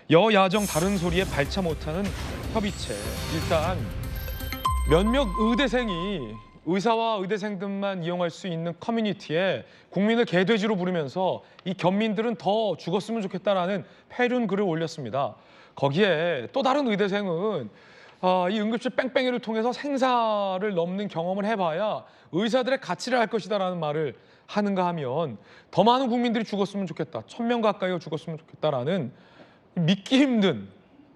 여야정 다른 소리에 발차 못하는 협의체. 일단 몇몇 의대생이 의사와 의대생들만 이용할 수 있는 커뮤니티에 국민을 개돼지로 부르면서 이 견민들은 더 죽었으면 좋겠다라는 폐륜 글을 올렸습니다. 거기에 또 다른 의대생은 이 응급실 뺑뺑이를 통해서 생사를 넘는 경험을 해봐야 의사들의 가치를 알 것이다라는 말을 하는가 하면 더 많은 국민들이 죽었으면 좋겠다. 1000명 가까이가 죽었으면 좋겠다라는 믿기 힘든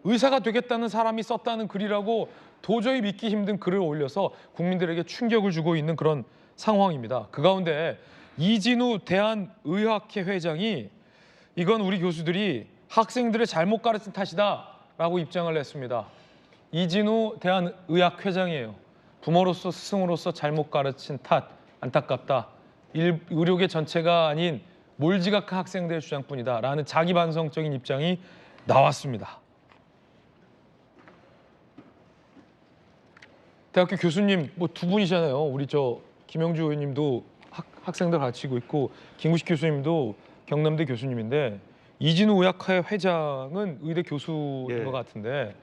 의사가 되겠다는 사람이 썼다는 글이라고 도저히 믿기 힘든 글을 올려서 국민들에게 충격을 주고 있는 그런 상황입니다. 그 가운데 이진우 대한의학회 회장이 이건 우리 교수들이 학생들을 잘못 가르친 탓이다라고 입장을 냈습니다. 이진우 대한의학회장이에요. 부모로서 스승으로서 잘못 가르친 탓 안타깝다. 의료계 전체가 아닌 몰지각한 학생들의 주장뿐이다라는 자기 반성적인 입장이 나왔습니다. 대학교 교수님 뭐 두 분이잖아요. 우리 김영주 의원님도 학생들 가르치고 있고 김구식 교수님도 경남대 교수님인데 이진우 의학회 회장은 의대 교수인 것 같은데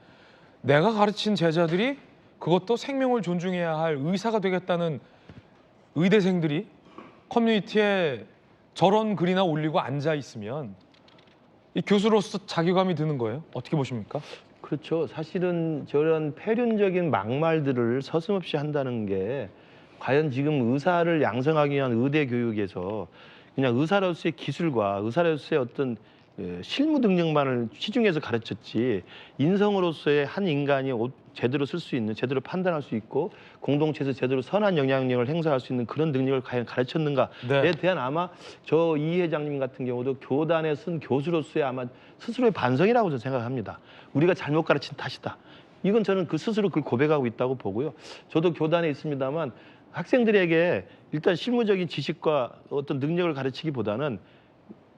내가 가르친 제자들이 그것도 생명을 존중해야 할 의사가 되겠다는 의대생들이 커뮤니티에 저런 글이나 올리고 앉아 있으면 이 교수로서 자괴감이 드는 거예요. 어떻게 보십니까? 그렇죠. 사실은 저런 폐륜적인 막말들을 서슴없이 한다는 게 과연 지금 의사를 양성하기 위한 의대 교육에서 그냥 의사로서의 기술과 의사로서의 어떤 실무 능력만을 치중해서 가르쳤지 인성으로서의 한 인간이 제대로 쓸 수 있는, 제대로 판단할 수 있고 공동체에서 제대로 선한 영향력을 행사할 수 있는 그런 능력을 과연 가르쳤는가에 대한 아마 저 이 회장님 같은 경우도 교단에 쓴 교수로서의 아마 스스로의 반성이라고 저는 생각합니다. 우리가 잘못 가르친 탓이다. 이건 저는 그 스스로 그걸 고백하고 있다고 보고요. 저도 교단에 있습니다만 학생들에게 일단 실무적인 지식과 어떤 능력을 가르치기보다는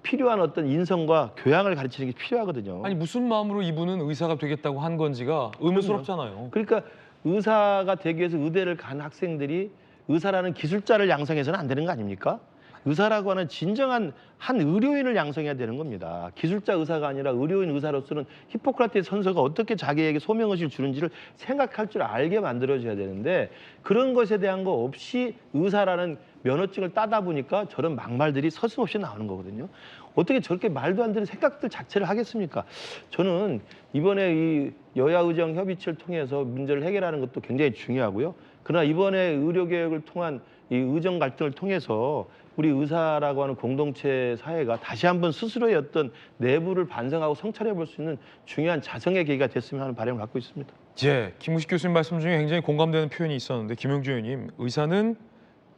필요한 어떤 인성과 교양을 가르치는 게 필요하거든요. 아니 무슨 마음으로 이분은 의사가 되겠다고 한 건지가 의문스럽잖아요. 그러니까 의사가 되기 위해서 의대를 간 학생들이 의사라는 기술자를 양성해서는 안 되는 거 아닙니까? 의사라고 하는 진정한 한 의료인을 양성해야 되는 겁니다. 기술자 의사가 아니라 의료인 의사로서는 히포크라테스 선서가 어떻게 자기에게 소명의식을 주는지를 생각할 줄 알게 만들어줘야 되는데 그런 것에 대한 거 없이 의사라는 면허증을 따다 보니까 저런 막말들이 서슴없이 나오는 거거든요. 어떻게 저렇게 말도 안 되는 생각들 자체를 하겠습니까? 저는 이번에 이 여야의정 협의체를 통해서 문제를 해결하는 것도 굉장히 중요하고요. 그러나 이번에 의료개혁을 통한 이 의정 갈등을 통해서 우리 의사라고 하는 공동체 사회가 다시 한번 스스로의 어떤 내부를 반성하고 성찰해 볼 수 있는 중요한 자성의 계기가 됐으면 하는 바람을 갖고 있습니다. 예, 김구식 교수님 말씀 중에 굉장히 공감되는 표현이 있었는데 김영주 의원님, 의사는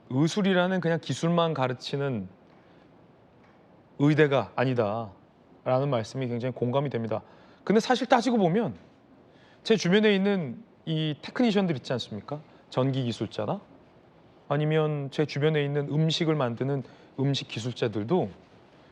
의술이라는 그냥 기술만 가르치는 의대가 아니다라는 말씀이 굉장히 공감이 됩니다. 근데 사실 따지고 보면 제 주변에 있는 이 테크니션들 있지 않습니까? 전기 기술자나 아니면 제 주변에 있는 음식을 만드는 음식 기술자들도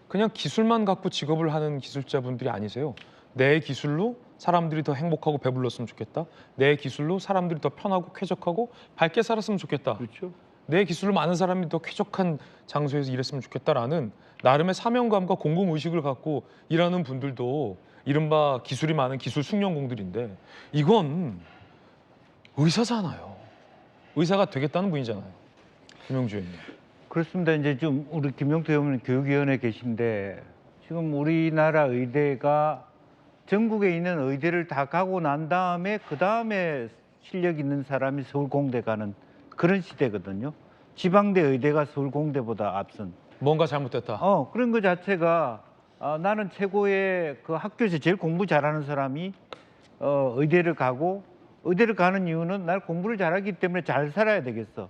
그냥 기술만 갖고 직업을 하는 기술자분들이 아니세요. 내 기술로 사람들이 더 행복하고 배불렀으면 좋겠다. 내 기술로 사람들이 더 편하고 쾌적하고 밝게 살았으면 좋겠다. 그렇죠. 내 기술로 많은 사람이 더 쾌적한 장소에서 일했으면 좋겠다라는 나름의 사명감과 공공의식을 갖고 일하는 분들도 이른바 기술이 많은 기술 숙련공들인데 이건 의사잖아요. 의사가 되겠다는 분이잖아요. 김영주 의원님. 그렇습니다. 이제 좀 우리 김용태 의원님 교육위원회 계신데 지금 우리나라 의대가 전국에 있는 의대를 다 가고 난 다음에 그 다음에 실력 있는 사람이 서울공대 가는 그런 시대거든요. 지방대 의대가 서울공대보다 앞선. 뭔가 잘못됐다. 그런 것 자체가 나는 최고의 그 학교에서 제일 공부 잘하는 사람이 의대를 가고 의대를 가는 이유는 날 공부를 잘하기 때문에 잘 살아야 되겠어.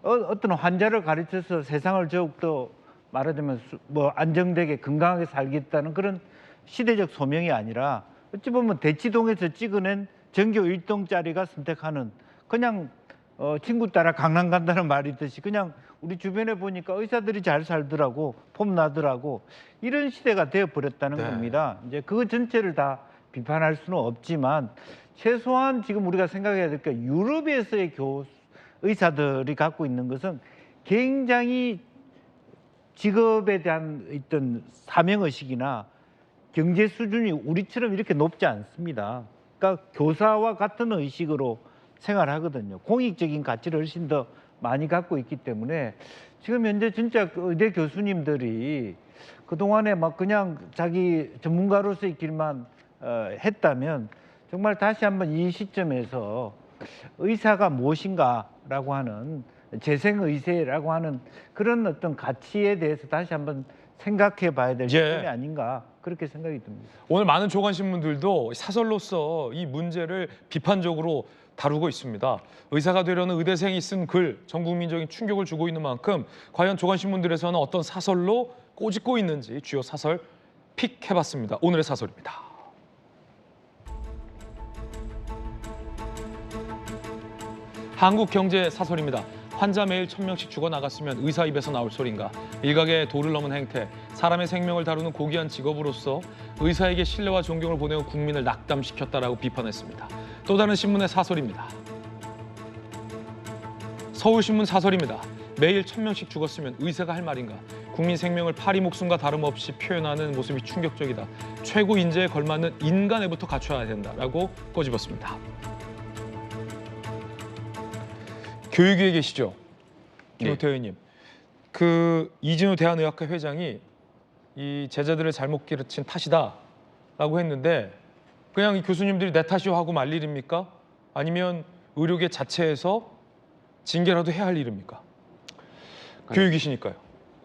어떤 환자를 가르쳐서 세상을 더욱더 말하자면 뭐 안정되게 건강하게 살겠다는 그런 시대적 소명이 아니라 어찌 보면 대치동에서 찍어낸 전교 1등짜리가 선택하는 그냥 친구 따라 강남 간다는 말이 있듯이 그냥 우리 주변에 보니까 의사들이 잘 살더라고 폼나더라고 이런 시대가 되어버렸다는 겁니다. 이제 그 전체를 다 비판할 수는 없지만 최소한 지금 우리가 생각해야 될 게 유럽에서의 의사들이 갖고 있는 것은 굉장히 직업에 대한 어떤 사명의식이나 경제 수준이 우리처럼 이렇게 높지 않습니다. 그러니까 교사와 같은 의식으로 생활하거든요. 공익적인 가치를 훨씬 더 많이 갖고 있기 때문에 지금 현재 진짜 그 의대 교수님들이 그동안에 막 그냥 자기 전문가로서의 길만 했다면 정말 다시 한번 이 시점에서 의사가 무엇인가라고 하는 재생의세라고 하는 그런 어떤 가치에 대해서 다시 한번 생각해 봐야 될 시점이 아닌가 그렇게 생각이 듭니다. 오늘 많은 조간신문들도 사설로서 이 문제를 비판적으로 다루고 있습니다. 의사가 되려는 의대생이 쓴 글, 전 국민적인 충격을 주고 있는 만큼 과연 조간신문들에서는 어떤 사설로 꼬집고 있는지 주요 사설 픽해봤습니다. 오늘의 사설입니다. 한국경제 사설입니다. 환자 매일 1000명씩 죽어나갔으면 의사 입에서 나올 소린가. 일각의 도를 넘은 행태, 사람의 생명을 다루는 고귀한 직업으로서 의사에게 신뢰와 존경을 보내온 국민을 낙담시켰다라고 비판했습니다. 또 다른 신문의 사설입니다. 서울신문 사설입니다. 매일 1000명씩 죽었으면 의사가 할 말인가. 국민 생명을 파리 목숨과 다름없이 표현하는 모습이 충격적이다. 최고 인재에 걸맞는 인간애부터 갖춰야 된다라고 꼬집었습니다. 교육위에 계시죠? 김호태 의원님. 그 이진우 대한의학회 회장이 이 제자들을 잘못 가르친 탓이다라고 했는데 그냥 이 교수님들이 내 탓이요 하고 말 일입니까? 아니면 의료계 자체에서 징계라도 해야 할 일입니까? 교육이시니까요.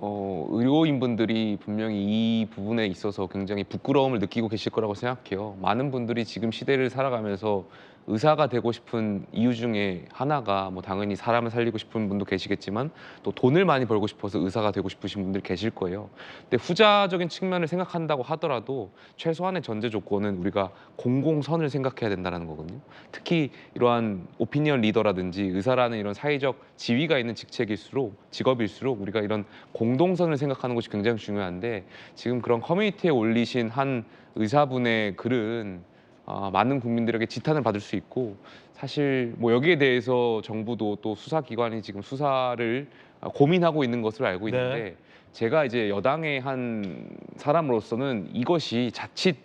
의료인분들이 분명히 이 부분에 있어서 굉장히 부끄러움을 느끼고 계실 거라고 생각해요. 많은 분들이 지금 시대를 살아가면서 의사가 되고 싶은 이유 중에 하나가 뭐 당연히 사람을 살리고 싶은 분도 계시겠지만 또 돈을 많이 벌고 싶어서 의사가 되고 싶으신 분들 계실 거예요. 근데 후자적인 측면을 생각한다고 하더라도 최소한의 전제 조건은 우리가 공공선을 생각해야 된다는 거거든요. 특히 이러한 오피니언 리더라든지 의사라는 이런 사회적 지위가 있는 직업일수록 우리가 이런 공동선을 생각하는 것이 굉장히 중요한데 지금 그런 커뮤니티에 올리신 한 의사분의 글은 많은 국민들에게 지탄을 받을 수 있고 사실 뭐 여기에 대해서 정부도 또 수사기관이 지금 수사를 고민하고 있는 것으로 알고 있는데 제가 이제 여당의 한 사람으로서는 이것이 자칫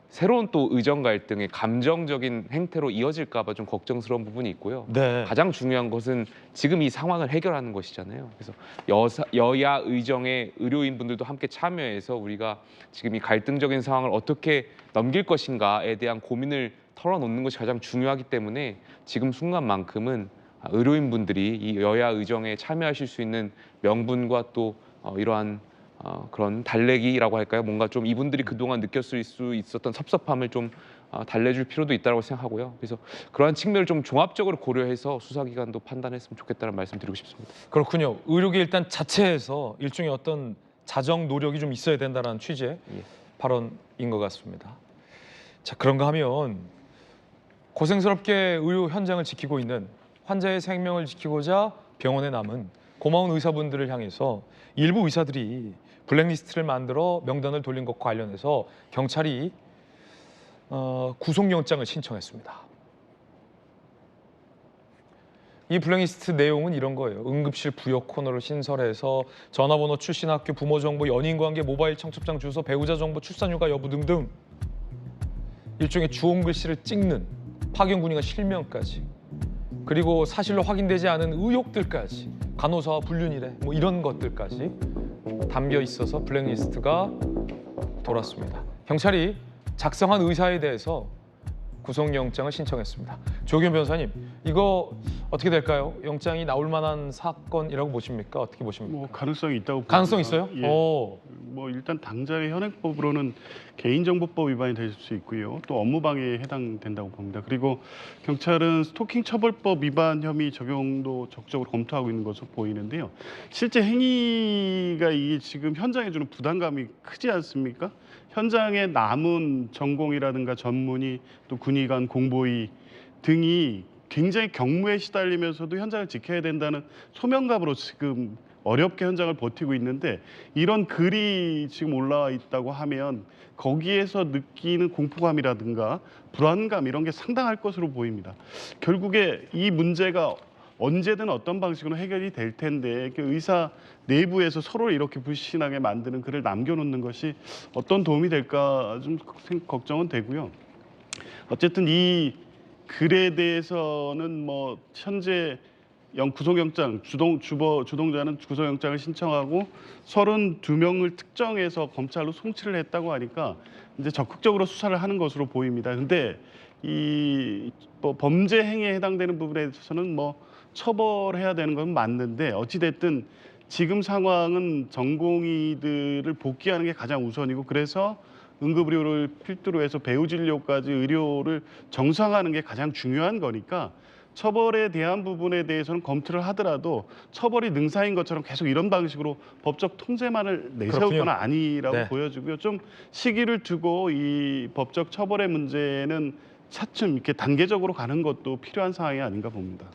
새로운 또 의정 갈등의 감정적인 행태로 이어질까 봐 좀 걱정스러운 부분이 있고요. 가장 중요한 것은 지금 이 상황을 해결하는 것이잖아요. 그래서 여야 의정의 의료인분들도 함께 참여해서 우리가 지금 이 갈등적인 상황을 어떻게 넘길 것인가에 대한 고민을 털어놓는 것이 가장 중요하기 때문에 지금 순간만큼은 의료인분들이 이 여야 의정에 참여하실 수 있는 명분과 또 이러한 그런 달래기라고 할까요? 뭔가 좀 이분들이 그동안 느꼈을 수 있었던 섭섭함을 좀 달래줄 필요도 있다고 생각하고요. 그래서 그러한 측면을 좀 종합적으로 고려해서 수사기관도 판단했으면 좋겠다는 말씀 드리고 싶습니다. 그렇군요. 의료계 일단 자체에서 일종의 어떤 자정 노력이 좀 있어야 된다는 취지의 발언인 것 같습니다. 자, 그런가 하면 고생스럽게 의료 현장을 지키고 있는 환자의 생명을 지키고자 병원에 남은 고마운 의사분들을 향해서 일부 의사들이 블랙리스트를 만들어 명단을 돌린 것과 관련해서 경찰이 구속영장을 신청했습니다. 이 블랙리스트 내용은 이런 거예요. 응급실 부여 코너를 신설해서 전화번호, 출신 학교, 부모 정보, 연인 관계, 모바일 청첩장 주소, 배우자 정보, 출산 휴가 여부 등등 일종의 주홍 글씨를 찍는 파견군인과 실명까지 그리고 사실로 확인되지 않은 의혹들까지 간호사와 불륜이래 뭐 이런 것들까지 담겨 있어서 블랙리스트가 돌았습니다. 경찰이 작성한 의사에 대해서 구속영장을 신청했습니다. 조기현 변호사님, 이거 어떻게 될까요? 영장이 나올 만한 사건이라고 보십니까? 어떻게 보십니까? 뭐 가능성이 있다고 봅니다. 가능성 있어요? 예. 뭐 일단 당장의 현행법으로는 개인정보법 위반이 될 수 있고요. 또 업무방해에 해당된다고 봅니다. 그리고 경찰은 스토킹 처벌법 위반 혐의 적용도 적극적으로 검토하고 있는 것으로 보이는데요. 실제 행위가 이게 지금 현장에 주는 부담감이 크지 않습니까? 현장에 남은 전공이라든가 전문의 또 군의관 공보의 등이 굉장히 경무에 시달리면서도 현장을 지켜야 된다는 소명감으로 지금 어렵게 현장을 버티고 있는데 이런 글이 지금 올라와 있다고 하면 거기에서 느끼는 공포감이라든가 불안감 이런 게 상당할 것으로 보입니다. 결국에 이 문제가 언제든 어떤 방식으로 해결이 될 텐데 의사 내부에서 서로 이렇게 불신하게 만드는 글을 남겨놓는 것이 어떤 도움이 될까 좀 걱정은 되고요. 어쨌든 이 글에 대해서는 뭐 현재 구속영장 주동자는 구속영장을 신청하고 32명을 특정해서 검찰로 송치를 했다고 하니까 이제 적극적으로 수사를 하는 것으로 보입니다. 근데 이 뭐 범죄 행위에 해당되는 부분에 있어서는 뭐 처벌해야 되는 건 맞는데 어찌 됐든 지금 상황은 전공의들을 복귀하는 게 가장 우선이고 그래서 응급의료를 필두로 해서 배후 진료까지 의료를 정상화하는 게 가장 중요한 거니까 처벌에 대한 부분에 대해서는 검토를 하더라도 처벌이 능사인 것처럼 계속 이런 방식으로 법적 통제만을 내세울 그렇군요. 건 아니라고 네. 보여지고요. 좀 시기를 두고 이 법적 처벌의 문제는 차츰 이렇게 단계적으로 가는 것도 필요한 상황이 아닌가 봅니다.